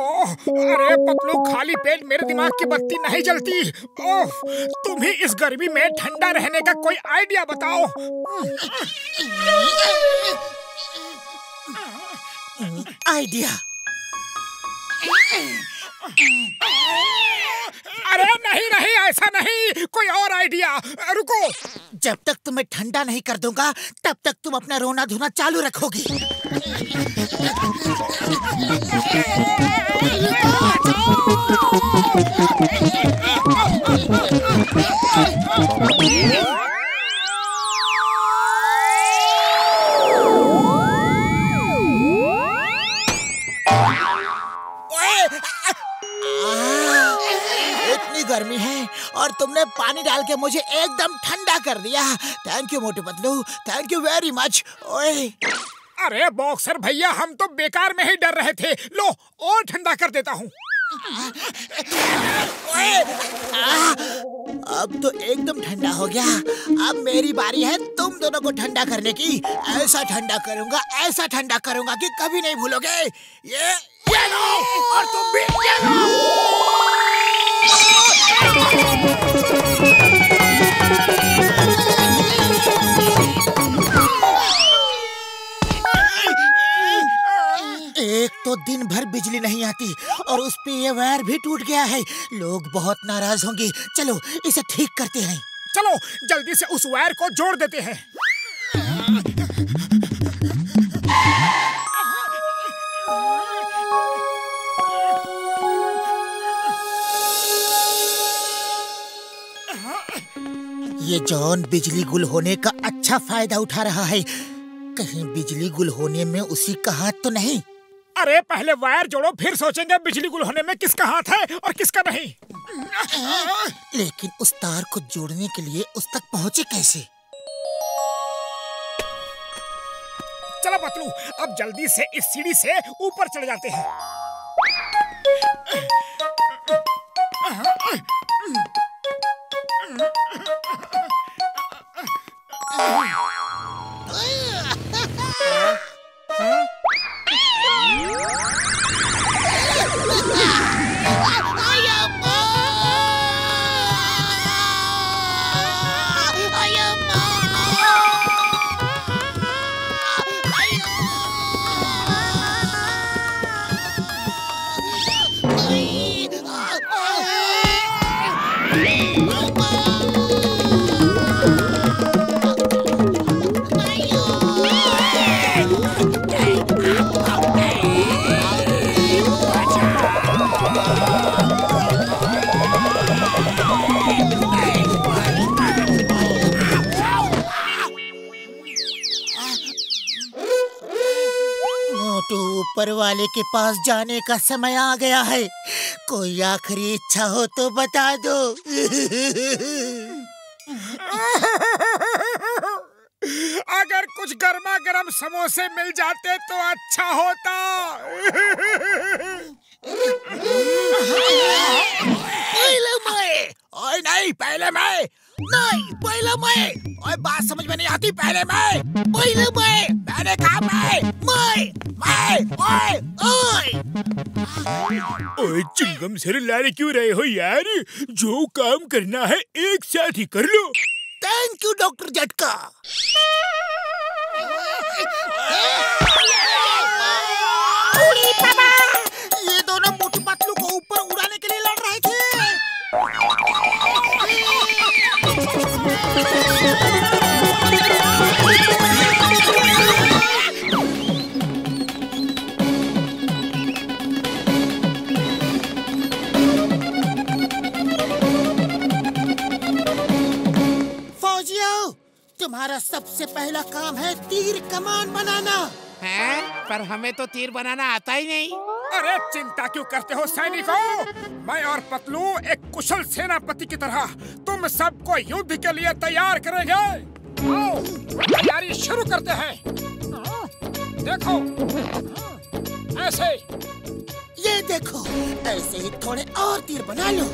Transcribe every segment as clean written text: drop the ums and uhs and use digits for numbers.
ओह, अरे पतलू, खाली पेट मेरे दिमाग की बत्ती नहीं जलती। ओह, तुम ही इस गर्मी में ठंडा रहने का कोई आइडिया बताओ। आइडिया? अरे नहीं नहीं, ऐसा नहीं, कोई और आइडिया। रुको, जब तक तुम्हें ठंडा नहीं कर दूंगा तब तक तुम अपना रोना धोना चालू रखोगी। इतनी गर्मी है और तुमने पानी डाल के मुझे एकदम ठंडा कर दिया। Thank you Motu Patlu, thank you very much. ओए, अरे बॉक्सर भैया, हम तो बेकार में ही डर रहे थे। लो, और ठंडा कर देता हूँ। अब तो एकदम ठंडा हो गया। अब मेरी बारी है तुम दोनों को ठंडा करने की। ऐसा ठंडा करूंगा कि कभी नहीं भूलोगे। ये लो, और तुम भी ये लो। एक तो दिन भर बिजली नहीं आती और उस पे ये वायर भी टूट गया है। लोग बहुत नाराज होंगे। चलो इसे ठीक करते हैं। चलो जल्दी से उस वायर को जोड़ देते हैं। ये जॉन बिजली गुल होने का अच्छा फायदा उठा रहा है। कहीं बिजली गुल होने में उसी का हाथ तो नहीं? अरे पहले वायर जोड़ो, फिर सोचेंगे बिजली गुल होने में किसका हाथ है और किसका नहीं। लेकिन उस तार को जोड़ने के लिए उस तक पहुंचे कैसे? चलो पतलू, अब जल्दी से इस सीढ़ी से ऊपर चढ़ जाते हैं। ऊपर वाले के पास जाने का समय आ गया है। कोई आखिरी इच्छा हो तो बता दो। अगर कुछ गर्मा गर्म समोसे मिल जाते तो अच्छा होता। पहले मैं। ओए नहीं, पहले मैं। नहीं, पहले मैं। ओए बात समझ में नहीं आती। पहले मैं। मैंने कहा मैं। ओए चिंगम सर, लारे क्यों रहे हो यार? जो काम करना है एक साथ ही कर लो। थैंक यू डॉक्टर झटका। ये दोनों मोटू पतलू को ऊपर उड़ाने के लिए लड़ रहे थे। फौजियों, तुम्हारा सबसे पहला काम है तीर कमान बनाना। हैं? पर हमें तो तीर बनाना आता ही नहीं। अरे चिंता क्यों करते हो सैनिकों? मैं और पतलू एक कुशल सेनापति की तरह तुम सबको युद्ध के लिए तैयार करेंगे। आओ तैयारी शुरू करते हैं। देखो, ऐसे। ये देखो, ऐसे ही थोड़े और तीर बना लो।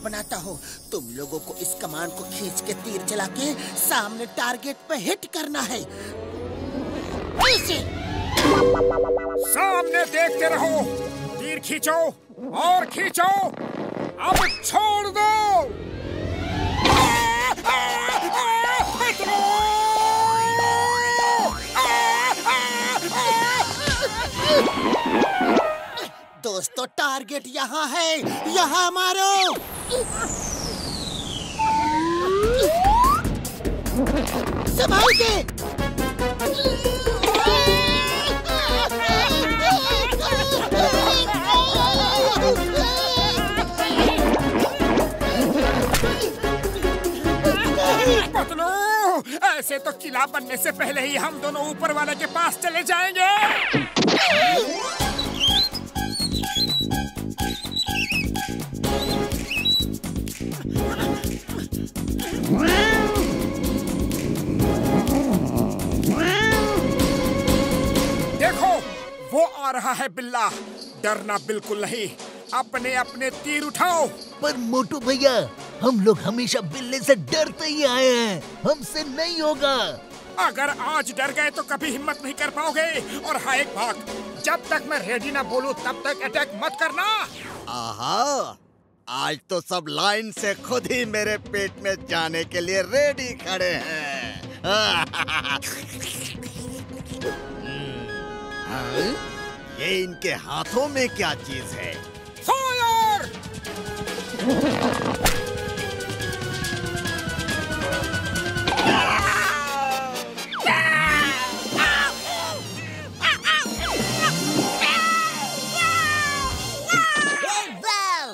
बनाता हूँ। तुम लोगों को इस कमान को खींच के तीर चला के सामने टारगेट पे हिट करना है। सामने देखते रहो, तीर खींचो और खींचो, अब छोड़ दो। दोस्तों टारगेट यहाँ है, यहाँ मारो। संभाल के। पतलू, ऐसे तो किला बनने से पहले ही हम दोनों ऊपर वाले के पास चले जाएंगे। देखो, वो आ रहा है बिल्ला। डरना बिल्कुल नहीं, अपने अपने तीर उठाओ। पर मोटू भैया, हम लोग हमेशा बिल्ले से डरते ही आए हैं, हमसे नहीं होगा। अगर आज डर गए तो कभी हिम्मत नहीं कर पाओगे। और हाँ एक बात, जब तक मैं रेडी ना बोलूं तब तक अटैक मत करना। आहा, आज तो सब लाइन से खुद ही मेरे पेट में जाने के लिए रेडी खड़े हैं। ये इनके हाथों में क्या चीज है? फायर!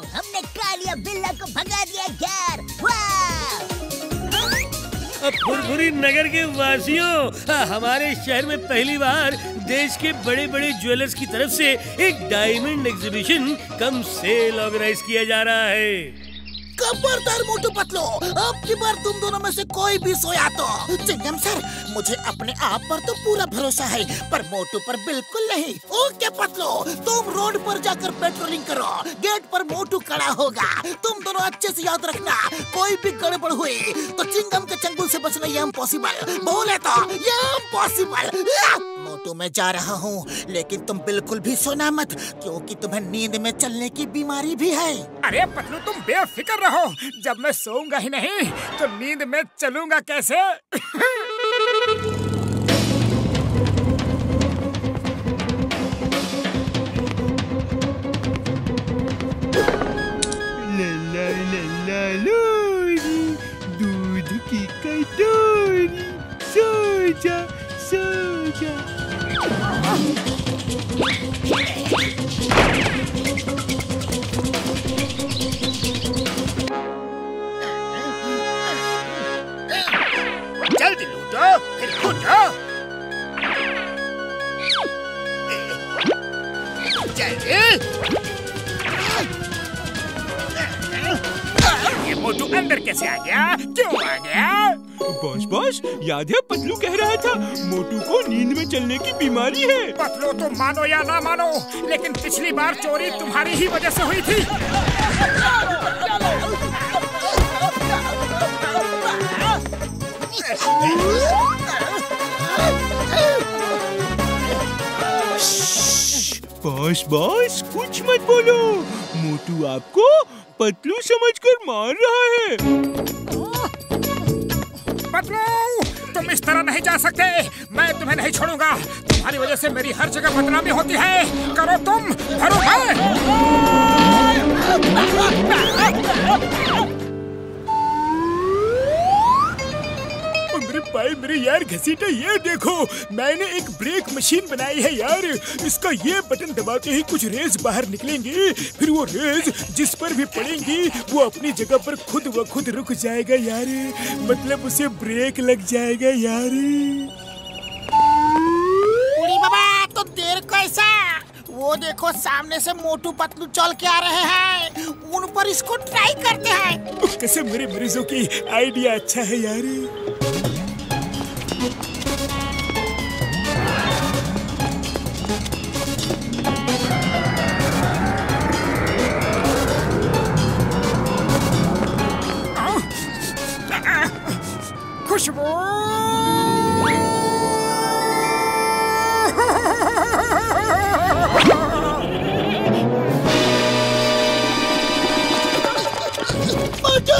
हमने कालिया बिल्ला को भगा दिया यार। फुरफुरी नगर के वासियों, हमारे शहर में पहली बार देश के बड़े बड़े ज्वेलर्स की तरफ से एक diamond exhibition cum sale organize किया जा रहा है। खबरदार मोटू पतलू, अब की बार तुम दोनों में से कोई भी सोया तो। चिंगम सर, मुझे अपने आप पर तो पूरा भरोसा है, पर मोटू पर बिल्कुल नहीं। ओके पतलू, तुम रोड पर जाकर पेट्रोलिंग करो, गेट पर मोटू खड़ा होगा। तुम दोनों अच्छे से याद रखना, कोई भी गड़बड़ हुई तो चिंगम के चंगुल से बचना ये इम्पॉसिबल, बोले तो ये इम्पॉसिबल। मोटू मैं जा रहा हूँ, लेकिन तुम बिल्कुल भी सोना मत, क्योंकि तुम्हें नींद में चलने की बीमारी भी है। अरे पतलू, तुम बेफिक्र रहो, जब मैं सोऊंगा ही नहीं तो नींद में चलूंगा कैसे? लल्ला लल्ला लोरी, दूध की कटोरी, सो जा सो जा। जल्दी लूटो, फिर कूदो। जल्दी। ये मोटू अंदर कैसे आ गया? क्यों आ गया? बॉस, याद है पतलू कह रहा था मोटू को नींद में चलने की बीमारी है। पतलू, तुम मानो या ना मानो, लेकिन पिछली बार चोरी तुम्हारी ही वजह से हुई थी। बॉस, कुछ मत बोलो, मोटू आपको पतलू समझकर मार रहा है। पतलू, तुम इस तरह नहीं जा सकते, मैं तुम्हें नहीं छोड़ूंगा। तुम्हारी वजह से मेरी हर जगह बदनामी होती है। करो तुम, भरो भाई मेरे यार घसीटा, ये देखो मैंने एक ब्रेक मशीन बनाई है यार। इसका ये बटन दबाते ही कुछ रेस बाहर निकलेंगे, फिर वो रेस जिस पर भी पड़ेंगी वो अपनी जगह पर खुद व खुद रुक जाएगा यार, मतलब उसे ब्रेक लग जाएगा यार। उड़ी बाबा, तो देर कैसा? वो देखो सामने से मोटू पतलू चल के आ रहे हैं, उन पर इसको ट्राई करते हैं। कैसे मेरे मरीजों की आइडिया अच्छा है यार। मोटू।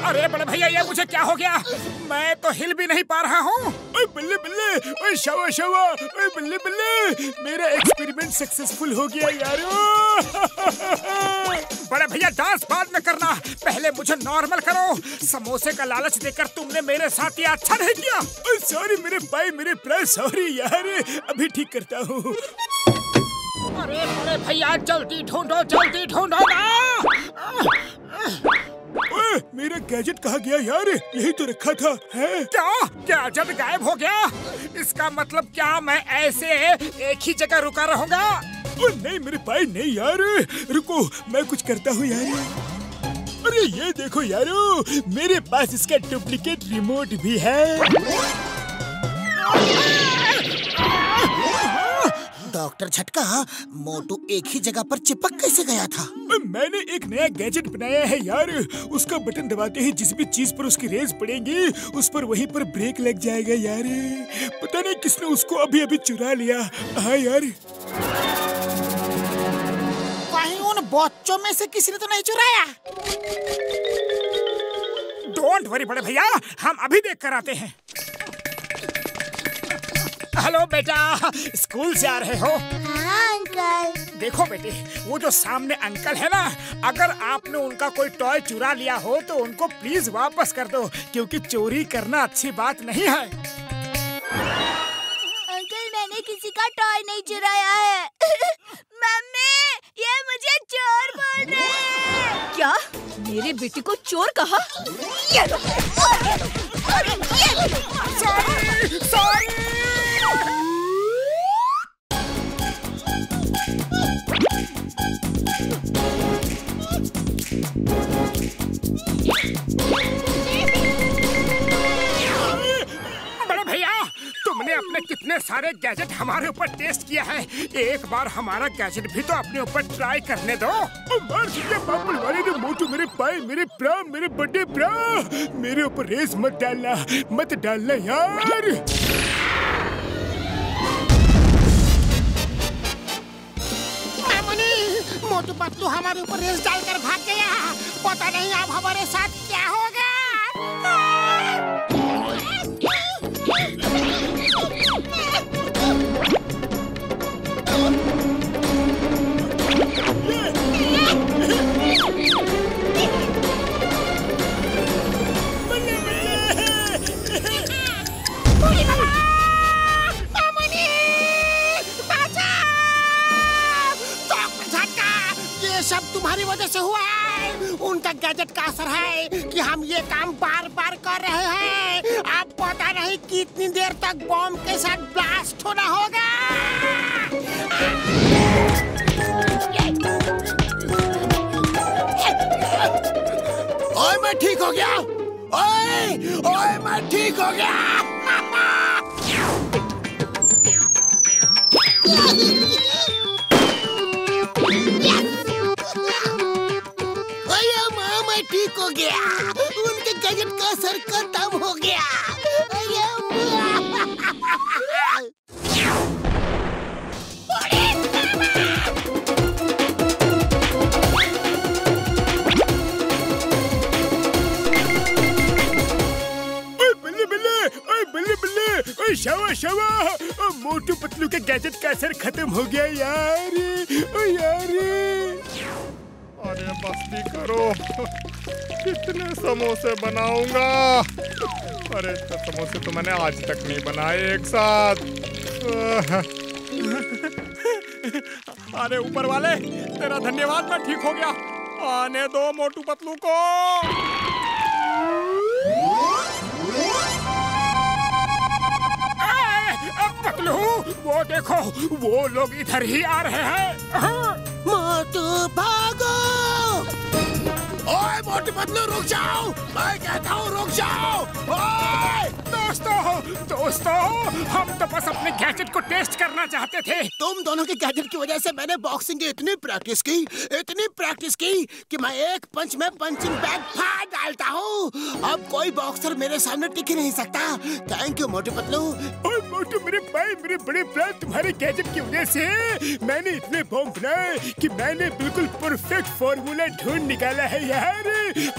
अरे बड़े भैया, ये मुझे क्या हो गया? मैं तो हिल भी नहीं पा रहा हूँ। ओए बल्ले बल्ले, ओए शावा शावा, ओए बल्ले बल्ले, मेरा एक्सपेरिमेंट सक्सेसफुल हो गया यारो। बड़े भैया, डांस बाद में करना, पहले मुझे नॉर्मल करो। समोसे का लालच देकर तुमने मेरे साथ ये अच्छा नहीं किया। सॉरी मेरे भाई, मेरे प्राण, सॉरी यार, अभी ठीक करता हूँ। अरे बड़े भैया, जल्दी ढूंढो ना। ओए, मेरा गैजेट कहाँ गया यार? यही तो रखा था। है? क्या गैजेट गायब हो गया? इसका मतलब क्या मैं ऐसे एक ही जगह रुका रहूंगा? नहीं मेरे भाई, नहीं यार, रुको, मैं कुछ करता हूँ यार। अरे ये देखो यारो, मेरे पास इसका डुप्लीकेट रिमोट भी है। डॉक्टर झटका, मोटू एक ही जगह पर चिपक कैसे गया था? मैंने एक नया गैजेट बनाया है यार। उसका बटन दबाते ही जिस भी चीज पर उसकी रेज पड़ेंगी, उस पर वहीं पर ब्रेक लग जाएगा यार। पता नहीं किसने उसको अभी अभी चुरा लिया। हाँ यार, कहीं उन बच्चों में से किसी ने तो नहीं चुराया? डोंट वरी बड़े भैया, हम अभी देख कर आते हैं। हेलो बेटा, स्कूल से आ रहे हो? हाँ अंकल। देखो बेटे, वो जो सामने अंकल है ना, अगर आपने उनका कोई टॉय चुरा लिया हो तो उनको प्लीज वापस कर दो, क्योंकि चोरी करना अच्छी बात नहीं है। अंकल, मैंने किसी का टॉय नहीं चुराया है। मम्मी, ये मुझे चोर बोल रहे हैं। क्या? मेरे बेटे को चोर कहा? ये लो। सॉरी। बड़े भैया, तुमने अपने कितने सारे गैजेट हमारे ऊपर टेस्ट किया है, एक बार हमारा गैजेट भी तो अपने ऊपर ट्राई करने दो। मार दिया पापड़ वाले ने। मोटू मेरे भाई, मेरे प्रा, मेरे बड़े प्रा, मेरे ऊपर रेस मत डालना यार। मोटू पतलू हमारे ऊपर रेस डालकर भाग गया। पता नहीं अब हमारे साथ क्या होगा। सब तुम्हारी वजह से हुआ है। उनका गैजेट का असर है कि हम ये काम बार बार कर रहे हैं। अब पता नहीं कितनी देर तक बॉम्ब के साथ ब्लास्ट होना होगा। ओए मैं ठीक हो गया। ओए मैं ठीक हो गया। ठीक हो गया। उनके गैजेट का असर खत्म हो गया। बल्ले, शावा शावा, मोटू पतलू के गैजेट का असर खत्म हो गया यार। अरे मस्ती करो, कितने समोसे बनाऊंगा। अरे इतने समोसे तो मैंने आज तक नहीं बनाए एक साथ। अरे ऊपर वाले, तेरा धन्यवाद, मैं ठीक हो गया। आने दो मोटू पतलू को। पतलू, वो देखो, वो लोग इधर ही आ रहे हैं। मोटू भागो। ओए मोटू पतलू रुक जाओ, मैं कहता हूँ रुक जाओ। ओए दोस्तों, हम तो बस अपने गैजेट को टेस्ट करना चाहते थे। तुम दोनों के गैजेट की वजह से मैंने बॉक्सिंग की इतनी प्रैक्टिस की कि मैं एक पंच में पंचिंग बैग फाड़ डालता हूँ। अब कोई बॉक्सर मेरे सामने टिक ही नहीं सकता। Thank you Motu Patlu. और मोटू मेरे भाई, मेरे बड़े प्राण, तुम्हारे गैजेट की वजह से मैंने इतने बॉम्ब बनाए कि मैंने बिल्कुल परफेक्ट फॉर्मूला ढूंढ निकाला है यार।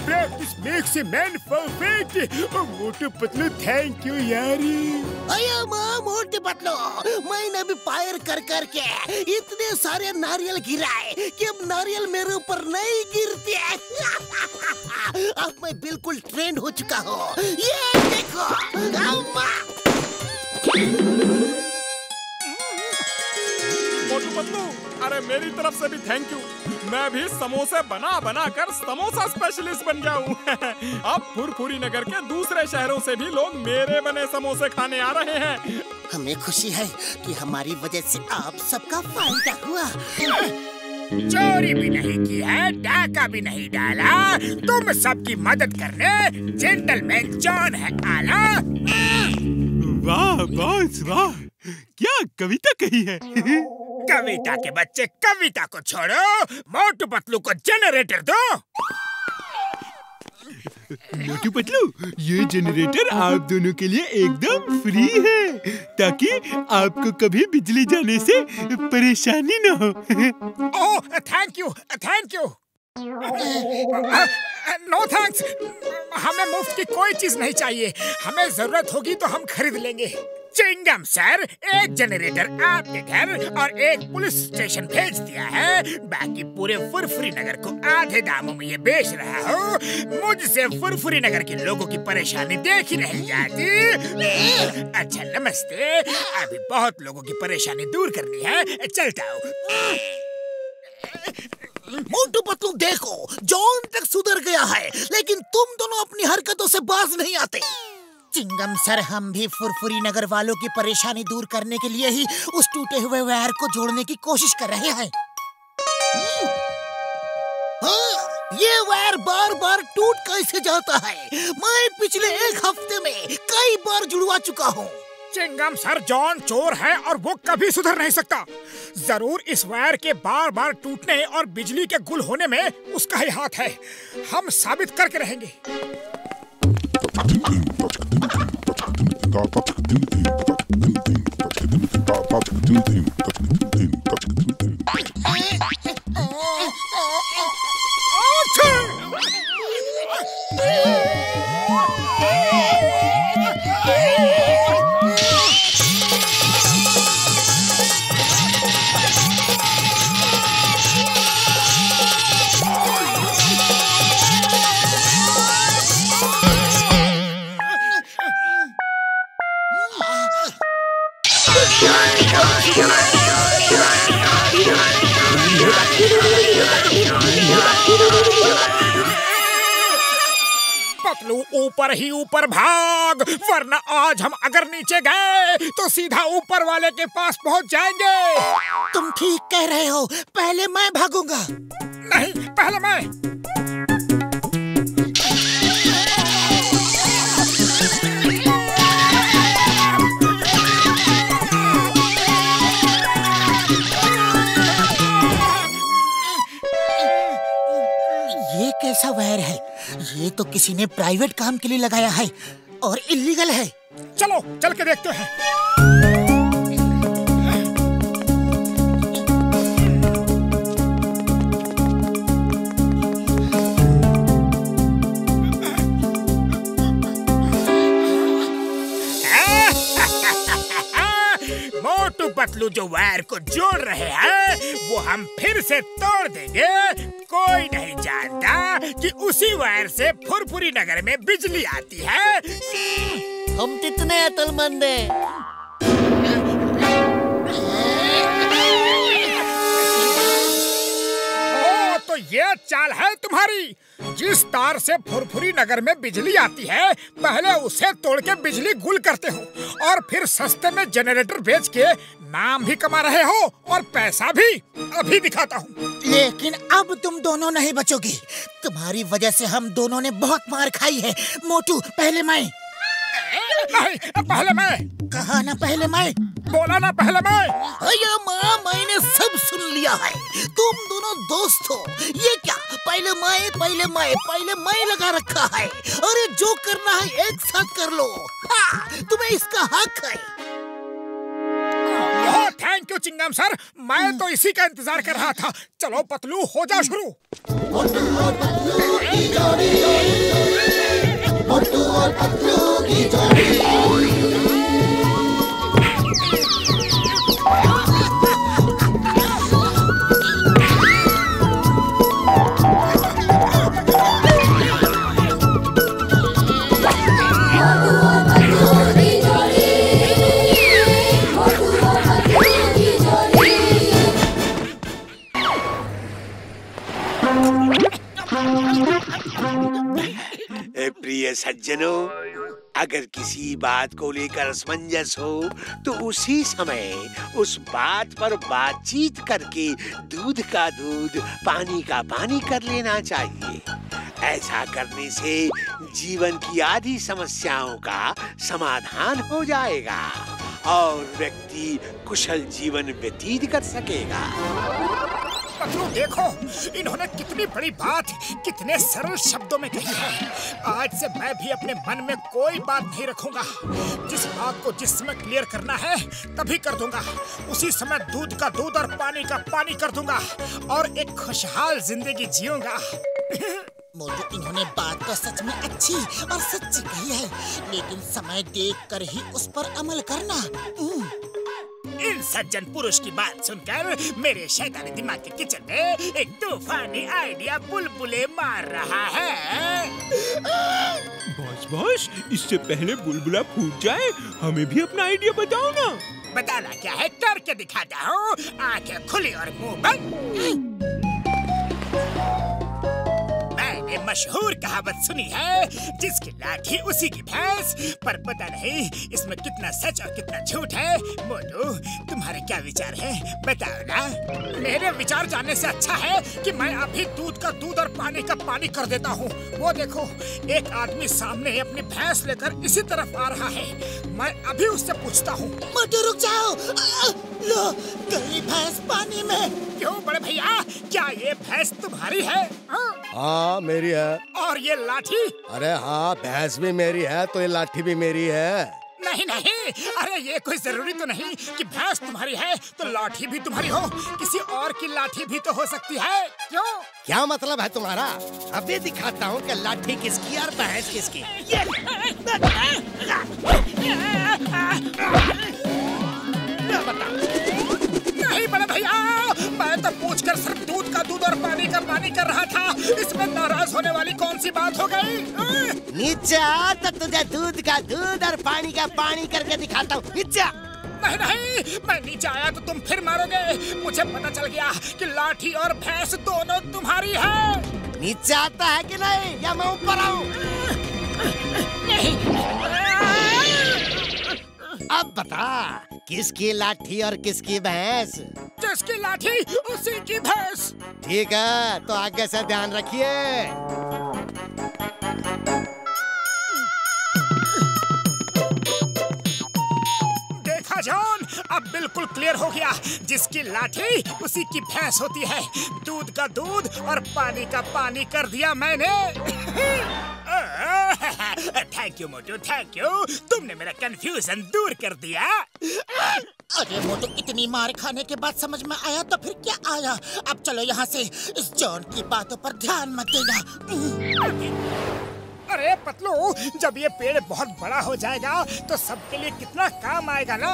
Practice makes a man perfect. और मोटू पतलू थैंक यू यार। अया माँ मोटू पतलू, मैंने भी फायर कर के इतने सारे नारियल गिराए कि अब नारियल मेरे ऊपर नहीं गिरते। अब मैं बिल्कुल ट्रेंड हो चुका हूँ। ये देखो मोटू पतलू, अरे मेरी तरफ से भी थैंक यू। मैं भी समोसे बना कर समोसा स्पेशलिस्ट बन गया हूँ। अब फुरफुरी नगर के दूसरे शहरों से भी लोग मेरे बने समोसे खाने आ रहे हैं। हमें खुशी है कि हमारी वजह से आप सबका फायदा हुआ। चोरी भी नहीं की है, डाका भी नहीं डाला, तुम सबकी मदद करने जेंटलमैन जॉन है आला। वाह बॉस वाह, क्या कविता कही है। कविता के बच्चे कविता को छोड़ो, मोटू पतलू को जनरेटर दो। मोटू पतलू, ये जनरेटर आप दोनों के लिए एकदम फ्री है, ताकि आपको कभी बिजली जाने से परेशानी न हो। Oh thank you. No thanks, हमें मुफ्त की कोई चीज नहीं चाहिए। हमें जरूरत होगी तो हम खरीद लेंगे। चिंगम सर, एक जनरेटर आपके घर और एक पुलिस स्टेशन भेज दिया है। बाकी पूरे फुरफुरी नगर को आधे दामों में ये बेच रहा हूँ। मुझसे फुरफुरी नगर के लोगों की परेशानी देखी नहीं जाती। अच्छा नमस्ते, अभी बहुत लोगों की परेशानी दूर करनी है, चलता हूँ। मोटू पतलू देखो, जॉन तक सुधर गया है, लेकिन तुम दोनों अपनी हरकतों से बाज नहीं आते। चिंगम सर, हम भी फुरफुरी नगर वालों की परेशानी दूर करने के लिए ही उस टूटे हुए वायर को जोड़ने की कोशिश कर रहे हैं। हाँ, ये वायर बार बार टूट कैसे जाता है? मैं पिछले एक हफ्ते में कई बार जुड़वा चुका हूँ। चिंगम सर, जॉन चोर है और वो कभी सुधर नहीं सकता। जरूर इस वायर के बार बार टूटने और बिजली के गुल होने में उसका ही हाथ है। हम साबित करके रहेंगे। पतलू ऊपर ही ऊपर भाग, वरना आज हम अगर नीचे गए तो सीधा ऊपर वाले के पास पहुंच जाएंगे। तुम ठीक कह रहे हो, पहले मैं भागूंगा। नहीं, पहले मैं। ये कैसा वायर है? ये तो किसी ने प्राइवेट काम के लिए लगाया है और इल्लीगल है। चलो चल के देखते हैं। मोटू पतलू जो वायर को जोड़ रहे हैं वो हम फिर से तोड़ देंगे। कोई नहीं जानता कि उसी वायर से फुरफुरी नगर में बिजली आती है। हम कितने अक्लमंद हैं। ओ, तो ये चाल है तुम्हारी। जिस तार से फुरफुरी नगर में बिजली आती है, पहले उसे तोड़ के बिजली गुल करते हो और फिर सस्ते में जनरेटर बेच के नाम भी कमा रहे हो और पैसा भी। अभी दिखाता हूँ। लेकिन अब तुम दोनों नहीं बचोगे। तुम्हारी वजह से हम दोनों ने बहुत मार खाई है। मोटू, पहले मैं। नहीं, पहले मैं। कहा ना पहले मैं। बोला ना पहले मैं। अया माँ, मैंने सब सुन लिया है। तुम दोनों दोस्त हो। ये क्या पहले मैं लगा रखा है। अरे जो करना है एक साथ कर लो। हाँ, तुम्हें इसका हक है। थैंक यू चिंगम सर, मैं तो इसी का इंतजार कर रहा था। चलो पतलू, हो जा शुरू। मोटू और पतलू की जोड़ी। प्रिय सज्जनों, अगर किसी बात को लेकर असमंजस हो तो उसी समय उस बात पर बातचीत करके दूध का दूध, पानी का पानी कर लेना चाहिए। ऐसा करने से जीवन की आधी समस्याओं का समाधान हो जाएगा और व्यक्ति कुशल जीवन व्यतीत कर सकेगा। पतलू देखो, इन्होंने कितनी बड़ी बात कितने सरल शब्दों में कही है। आज से मैं भी अपने मन में कोई बात नहीं रखूंगा। जिस बात को जिस समय क्लियर करना है तभी कर दूंगा। उसी समय दूध का दूध और पानी का पानी कर दूंगा और एक खुशहाल जिंदगी जीऊंगा। मोटू, इन्होंने बात तो सच में अच्छी और सच्ची कही है, लेकिन समय देखकर ही उस पर अमल करना। इन सज्जन पुरुष की बात सुनकर मेरे शैतानी दिमाग के किचन में एक तूफानी आइडिया बुलबुले मार रहा है। बॉस, इससे पहले बुलबुला फूट जाए हमें भी अपना आइडिया बताओ ना। बताना क्या है, करके दिखाता हूँ। आंखें खुली और मुंह बंद। मैंने मशहूर कहावत सुनी है, जिसकी लाठी उसी की भैंस, पर पता नहीं इसमें कितना सच और कितना झूठ है। मोटू, तुम्हारे क्या विचार हैं? बताओ ना। मेरे विचार जानने से अच्छा है कि मैं अभी दूध का दूध और पानी का पानी कर देता हूँ। वो देखो, एक आदमी सामने अपनी भैंस लेकर इसी तरफ आ रहा है। मैं अभी उससे पूछता हूँ। मोटू रुक जाओ। लो, गई भैंस पानी में। क्यों बड़े भैया, क्या ये भैंस तुम्हारी है? हाँ, मेरी है। और ये लाठी? अरे हाँ, भैंस भी मेरी है तो ये लाठी भी मेरी है। नहीं नहीं, अरे ये कोई जरूरी तो नहीं कि भैंस तुम्हारी है तो लाठी भी तुम्हारी हो। किसी और की लाठी भी तो हो सकती है। क्यों? क्या मतलब है तुम्हारा? अभी दिखाता हूँ कि लाठी किसकी और भैंस किसकी। नहीं बड़े भैया, मैं तो पूछकर सिर्फ दूध का दूध और पानी का पानी कर रहा था। इसमें नाराज होने वाली कौन सी बात हो गई? नीचे आ तो तुझे दूध का दूध और पानी का पानी करके दिखाता हूँ। नीचे नहीं नहीं, मैं नीचे आया तो तुम फिर मारोगे। मुझे पता चल गया कि लाठी और भैंस दोनों तुम्हारी है। नीचे आता है कि नहीं, या मैं ऊपर आऊँ? नहीं। अब बता, किसकी लाठी और किसकी भैंस? जिसकी लाठी उसी की भैंस। ठीक है, तो आगे से ध्यान रखिए। देखा जॉन, अब बिल्कुल क्लियर हो गया। जिसकी लाठी उसी की भैंस होती है। दूध का दूध और पानी का पानी कर दिया मैंने। Thank you Motu, thank you. तुमने मेरा कंफ्यूजन दूर कर दिया। अरे मोटू, इतनी मार खाने के बाद समझ में आया तो फिर क्या आया। अब चलो यहाँ से। इस जॉन की बातों पर ध्यान मत देना। अरे पतलू, जब ये पेड़ बहुत बड़ा हो जाएगा तो सबके लिए कितना काम आएगा ना।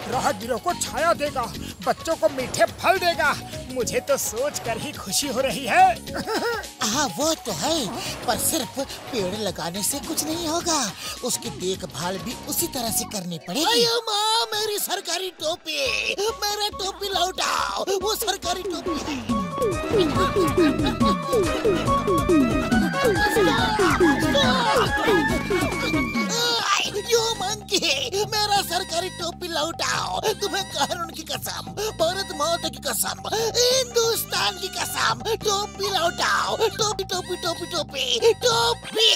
राहगीरों को छाया देगा, बच्चों को मीठे फल देगा। मुझे तो सोच कर ही खुशी हो रही है। हाँ वो तो है, पर सिर्फ पेड़ लगाने से कुछ नहीं होगा। उसकी देखभाल भी उसी तरह से करनी पड़ेगी। माँ, मेरी सरकारी टोपी, मेरा टोपी लौटाओ। वो सरकारी टोपी है। सरकारी टोपी लौटाओ। तुम्हें कानून की कसम, भारत माता की कसम, हिंदुस्तान की कसम, टोपी लौटाओ। टोपी टोपी टोपी टोपी टोपी।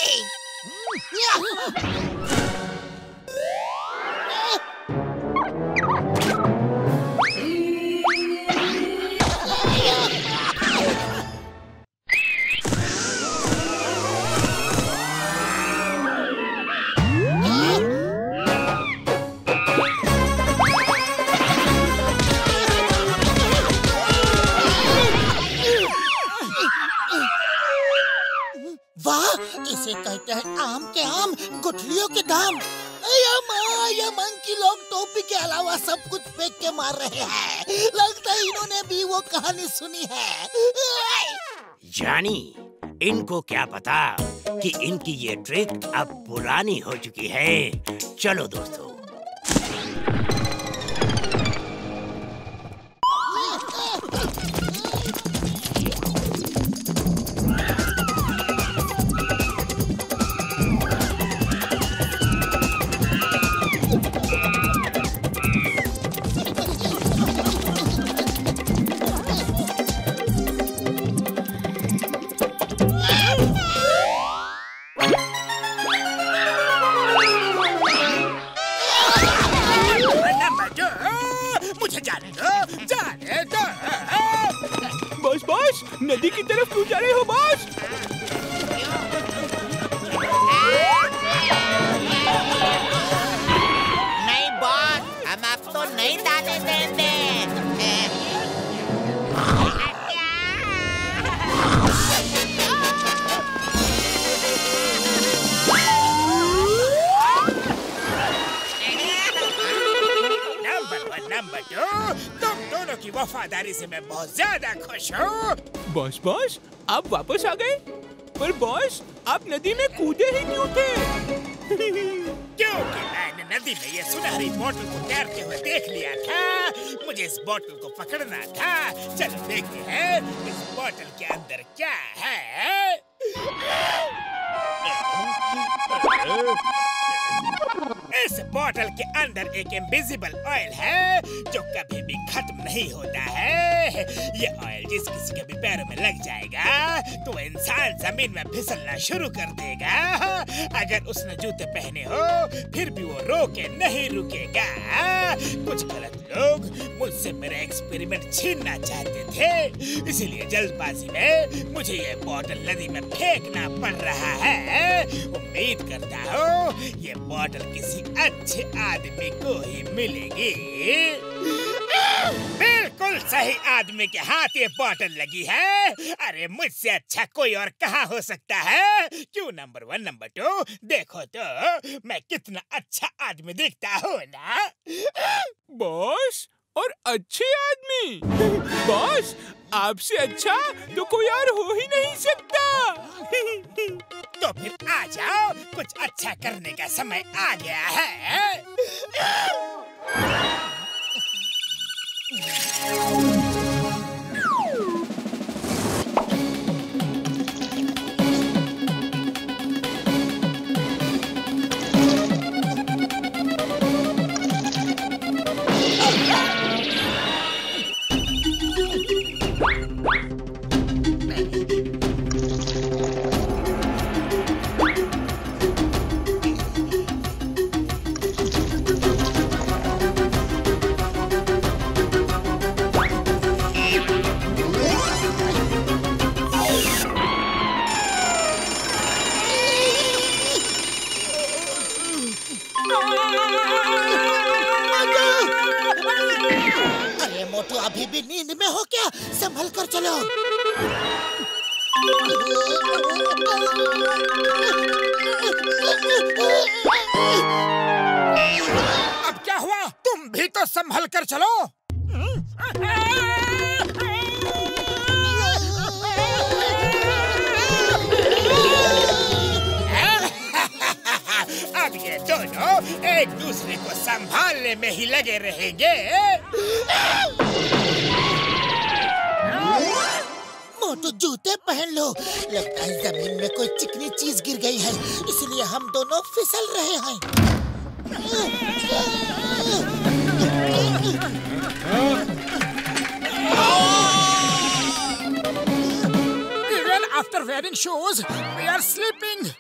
इसे कहते हैं आम के आम, गुठलियों के दाम। ये मंकी लोग टोपी के अलावा सब कुछ फेंक के मार रहे हैं। लगता है इन्होंने भी वो कहानी सुनी है। जानी, इनको क्या पता कि इनकी ये ट्रिक अब पुरानी हो चुकी है। चलो दोस्तों। नदी की तरफ क्यों जा रहे हो बॉस? नहीं बॉस, हम आपको नहीं जाने देंगे। नंबर 2, तुम दोनों की वफादारी से मैं बहुत ज्यादा खुश हूँ। बॉस, आप वापस आ गए? पर बॉस, आप नदी में कूदे ही क्यों थे? क्योंकि मैंने नदी में ये सुनहरी बोतल को तैरते हुए देख लिया था। मुझे इस बोतल को पकड़ना था। चलो देखते हैं इस बोतल के अंदर क्या है। इस बोतल के अंदर एक इनविजिबल ऑयल है जो कभी भी खत्म नहीं होता है। ये ऑयल जिस किसी के भी पैरों में लग जाएगा तो इंसान जमीन में फिसलना शुरू कर देगा। अगर उसने जूते पहने हो फिर भी वो रोके नहीं रुकेगा। कुछ गलत लोग मुझसे मेरा एक्सपेरिमेंट छीनना चाहते थे, इसीलिए जल्दबाजी में मुझे ये बोतल नदी में फेंकना पड़ रहा है। उम्मीद करता हूँ ये बोतल किसी अच्छे आदमी को ही मिलेगी। बिल्कुल सही आदमी के हाथ ये बोतल लगी है। अरे मुझसे अच्छा कोई और कहाँ हो सकता है? क्यों नंबर 1 नंबर 2, देखो तो मैं कितना अच्छा आदमी दिखता हूँ ना। बॉस, और अच्छे आदमी? बॉस, आपसे अच्छा तो कोई और हो ही नहीं सकता। तो फिर आ जाओ, कुछ अच्छा करने का समय आ गया है। अरे मोटू, अभी भी नींद में हो क्या? संभल कर चलो। अब क्या हुआ? तुम भी तो संभल कर चलो। अब ये दोनों एक दूसरे को संभालने में ही लगे रहेंगे। मोटू, जूते पहन लो। लगता है जमीन में कोई चिकनी चीज गिर गई है, इसलिए हम दोनों फिसल रहे हैं। Even after wearing shoes, we are sleeping.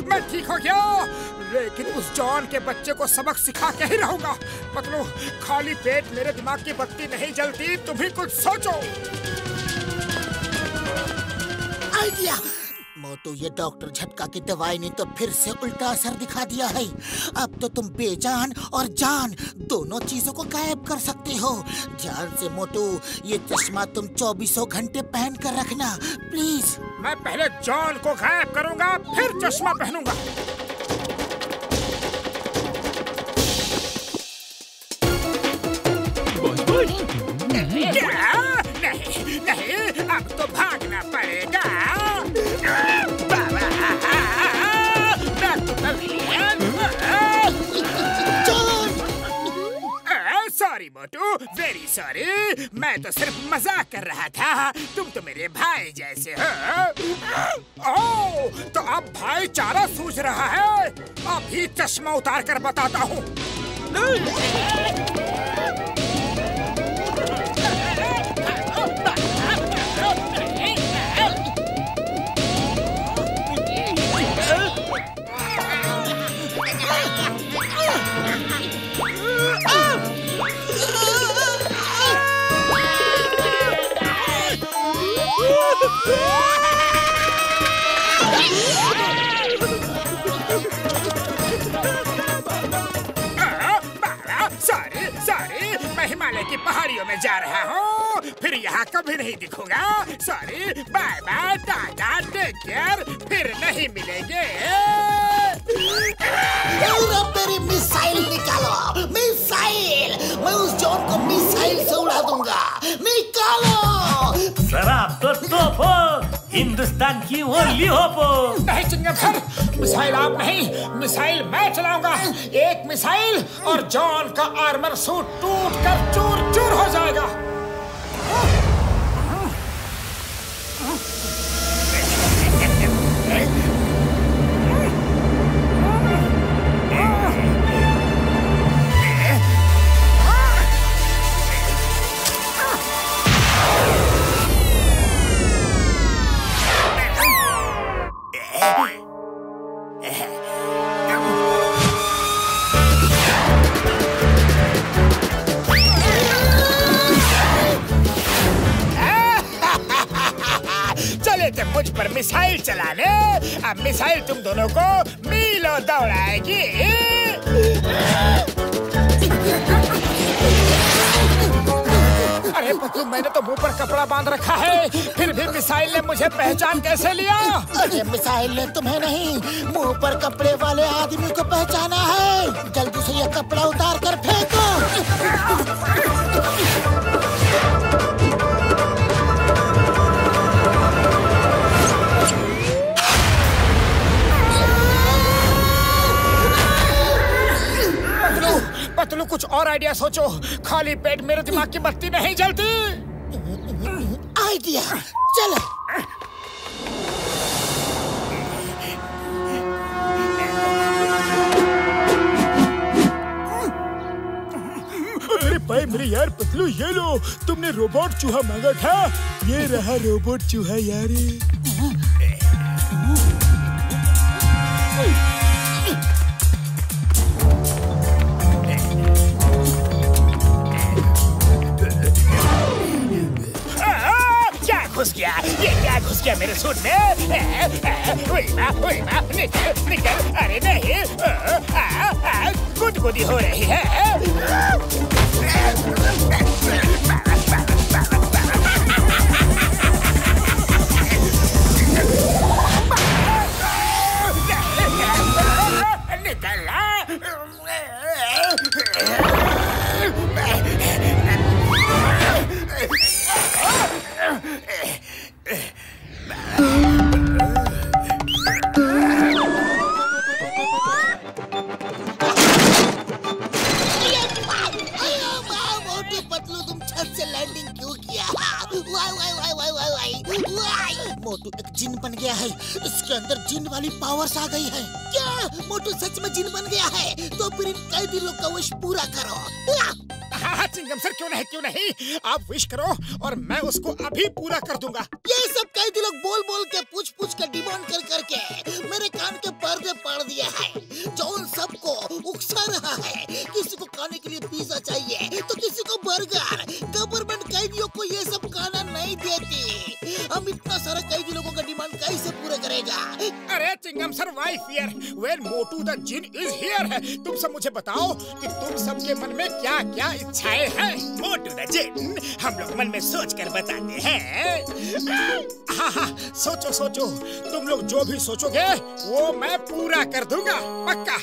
मैं ठीक हो गया, लेकिन उस जॉन के बच्चे को सबक सिखा के ही रहूंगा। मतलब खाली पेट मेरे दिमाग की बत्ती नहीं जलती, तुम भी कुछ सोचो। आइडिया। मोटू, ये डॉक्टर झटका की दवाई ने तो फिर से उल्टा असर दिखा दिया है। अब तो तुम बेजान और जान दोनों चीजों को गायब कर सकते हो। ध्यान से मोटू, ये चश्मा तुम 24 घंटे पहन कर रखना प्लीज। मैं पहले जॉन को गायब करूंगा, फिर चश्मा पहनूंगा। नहीं, नहीं, अब तो भागना पड़ेगा। सॉरी मोटू, वेरी सॉरी। मैं तो सिर्फ मजाक कर रहा था। तुम तो मेरे भाई जैसे हो। ओह, तो अब भाईचारा सूझ रहा है। अभी चश्मा उतार कर बताता हूँ। सॉरी, मैं हिमालय की पहाड़ियों में जा रहा हूँ, फिर यहाँ कभी नहीं दिखूंगा। Sorry, bye bye, tata, take care, फिर नहीं मिलेंगे। मेरी मिसाइल निकालो, मिसाइल। मैं उस जॉन को मिसाइल से उड़ा दूंगा। निकालो। जरा तो तोप हो, हिंदुस्तान की ओनली होप हो। नहीं चिंगम सर, मिसाइल आप नहीं, मिसाइल मैं चलाऊंगा। एक मिसाइल और जॉन का आर्मर सूट टूट कर चूर चूर हो जाएगा। मुझ पर मिसाइल चलाने, अब मिसाइल तुम दोनों को मीलों दौड़ाएगी। अरे पतलू, मैंने तो मुंह पर कपड़ा बांध रखा है, फिर भी मिसाइल ने मुझे पहचान कैसे लिया? अरे मिसाइल ने तुम्हें नहीं, मुंह पर कपड़े वाले आदमी को पहचाना है। जल्दी से ये कपड़ा उतार कर फेंको। पतलू, कुछ और आइडिया सोचो। खाली पेट मेरे दिमाग की बत्ती नहीं जलती। आइडिया, चलो। अरे भाई मेरे यार पतलू, ये लो, तुमने रोबोट चूहा मांगा था, ये रहा रोबोट चूहा यार। घुस गया, ये क्या घुस गया मेरे सूट में? निकल निकल। अरे नहीं, गुदगुदी हो रही है। मोटू पतलू, तुम छत से लैंडिंग क्यों किया? Why why why why why why why. मोटू एक जिन बन गया है, इसके अंदर जिन वाली पावर्स आ गई है। क्या मोटू सच में जिन बन गया है? तो फिर इन कैदी लोग का विश पूरा करो। हाँ चिंगम सर, क्यों नहीं आप विश करो और मैं उसको अभी पूरा कर दूंगा। ये सब कैदी लोग बोल बोल के पूछ के डिमांड कर के मेरे कान के पर्दे पाड़ दिया है। जो उन सबको उकसा रहा है, किसी को खाने के लिए पिज्जा चाहिए तो किसी को बर्गर। गवर्नमेंट कैदियों को ये सब खाना नहीं देती। हम इतना सारा कैदी लोगों का डिमांड कैसे पूरा करेगा? अरे Chingam sir, why fear when Motu the jinn is here है। तुम सब मुझे बताओ कि तुम सबके मन में क्या क्या इच्छाएं हैं। मोटू द जिन, हम लोग मन में सोच कर बताते हैं। हाँ, सोचो। तुम लोग जो भी सोचोगे वो मैं पूरा कर दूंगा, पक्का।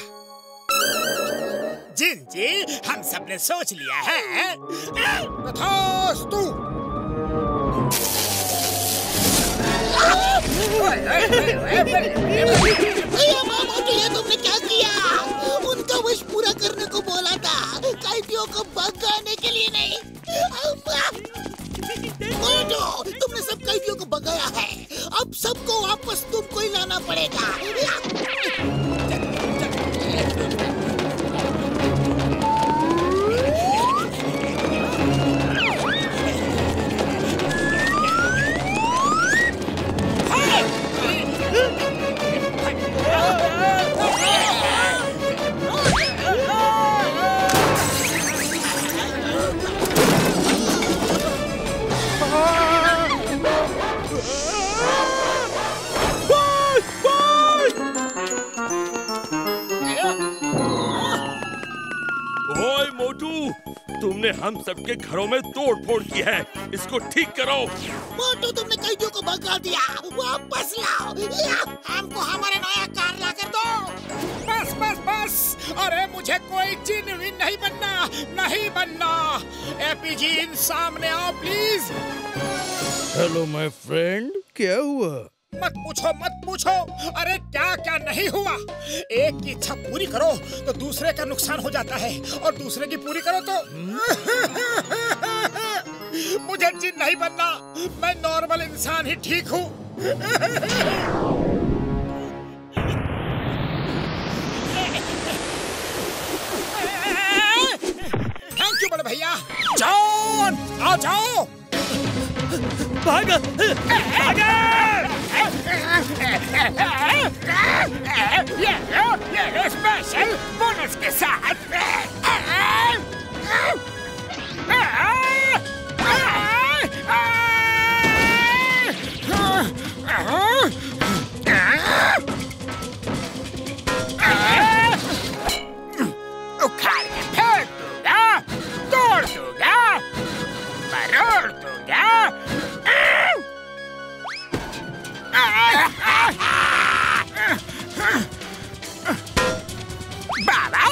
जिन जी, हम सब ने सोच लिया है। तथास्तु। मोटू, ये तुमने क्या किया? उनका विश पूरा करने को बोला था, कैदियों को भगाने के लिए नहीं। मोटू, तुमने सब कैदियों को भगाया है, अब सबको वापस तुमको ही लाना पड़ेगा। तुमने हम सबके घरों में तोड़ फोड़ की है, इसको ठीक करो। मोटू, तुमने कैदियों को भगा दिया, वापस लाओ। हमको हमारे नया कार ला कर दो। बस। अरे मुझे कोई जिन विन नहीं बनना। एपीजी, सामने आओ प्लीज। हेलो माय फ्रेंड, क्या हुआ? मत पूछो। अरे क्या नहीं हुआ। एक की इच्छा पूरी करो तो दूसरे का नुकसान हो जाता है, और दूसरे की पूरी करो तो मुझे जिन नहीं बनना, मैं नॉर्मल इंसान ही ठीक हूँ। थैंक यू बड़े भैया। जॉन, आ जाओ। भागा। ये स्पेशल बोनस के साथ। उखाड़ के फेंक दूंगा, तोड़ दूंगा, मरोड़ दूंगा। बाबा,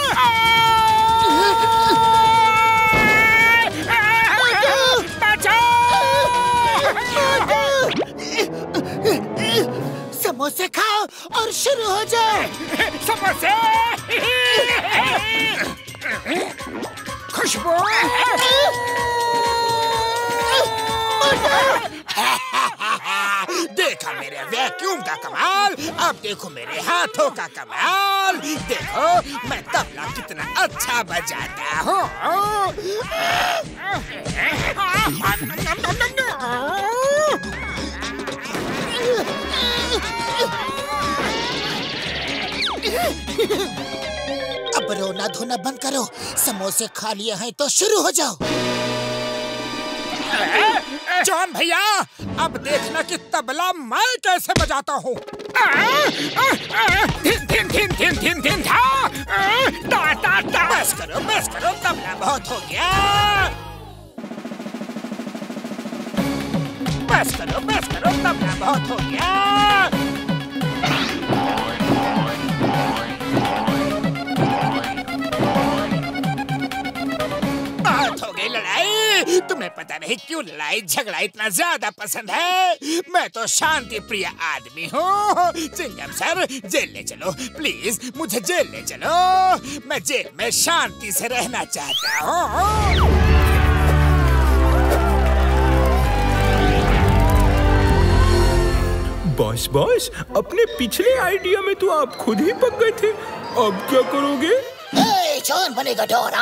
समोसे खाओ और शुरू हो जाए। समोसे, खुशबू। देखा मेरे वैक्यूम का कमाल, अब देखो मेरे हाथों का कमाल। देखो मैं तबला कितना अच्छा बजाता हूँ। अब रोना धोना बंद करो, समोसे खा लिए हैं तो शुरू हो जाओ। जॉन भैया, अब देखना कि तबला मैं कैसे बजाता हूँ। बस करो, तबला बहुत हो गया। बस करो, तबला बहुत हो गया। तुम्हें पता नहीं क्यों लड़ाई झगड़ा इतना ज्यादा पसंद है। मैं तो शांति प्रिय आदमी हूँ। चिंगम सर, जेल ले चलो प्लीज, मुझे जेल ले चलो। मैं जेल में शांति से रहना चाहता हूँ। बॉस, अपने पिछले आइडिया में तो आप खुद ही पक गए थे। अब क्या करोगे? जॉन बनेगा डॉन,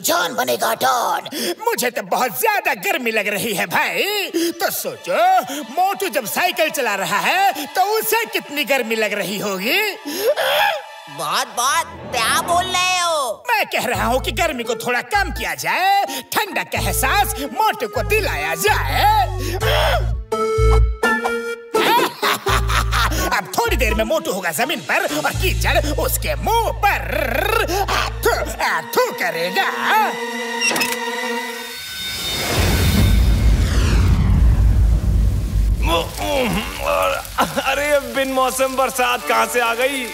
जॉन बनेगा डॉन। मुझे तो बहुत ज्यादा गर्मी लग रही है भाई। तो सोचो, मोटू जब साइकिल चला रहा है तो उसे कितनी गर्मी लग रही होगी। बहुत क्या बोल रहे हो? मैं कह रहा हूँ कि गर्मी को थोड़ा कम किया जाए, ठंडक का एहसास मोटू को दिलाया जाए। अब थोड़ी देर में मोटू होगा जमीन पर और कीचड़ उसके मुंह पर आथू करेगा। अरे बिन मौसम बरसात कहाँ से आ गई?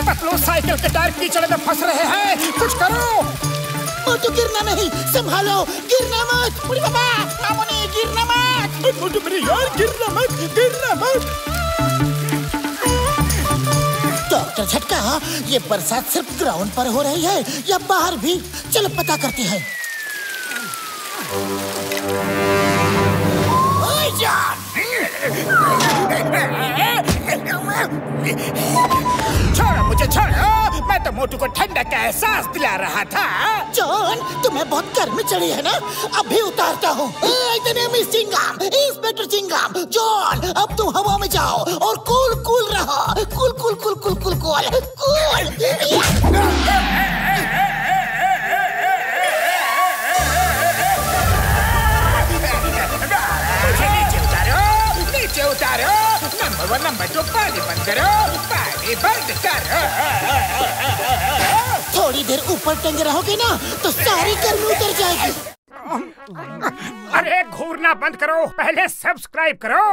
पतलू साइकिल के टायर कीचड़ में फंस रहे हैं, कुछ करो। मोटू गिरना नहीं, संभालो, गिरना मत। मुझे बाबा, मामूनी गिरना मत। मोटू मेरे यार, गिरना मत, गिरना मत। डॉक्टर झटका, ये बरसात सिर्फ ग्राउंड पर हो रही है या बाहर भी? चलो पता करते हैं। छोड़ो मुझे, छोड़ो। मैं तो मोटू को ठंडक का एहसास दिला रहा था। जॉन, तुम्हें बहुत गर्मी चढ़ी है ना? अभी उतारता हूँ। इंस्पेक्टर चिंगम, जॉन, अब तुम हवा में जाओ और कूल रहो। कूल। नीचे उतारो। नंबर 1, नंबर 2, पानी बंद करो, पानी बंद करो। थोड़ी देर ऊपर टंगे रहोगे ना तो सारी गर्मी उतर जाएगी। अरे घूरना बंद करो, पहले सब्सक्राइब करो।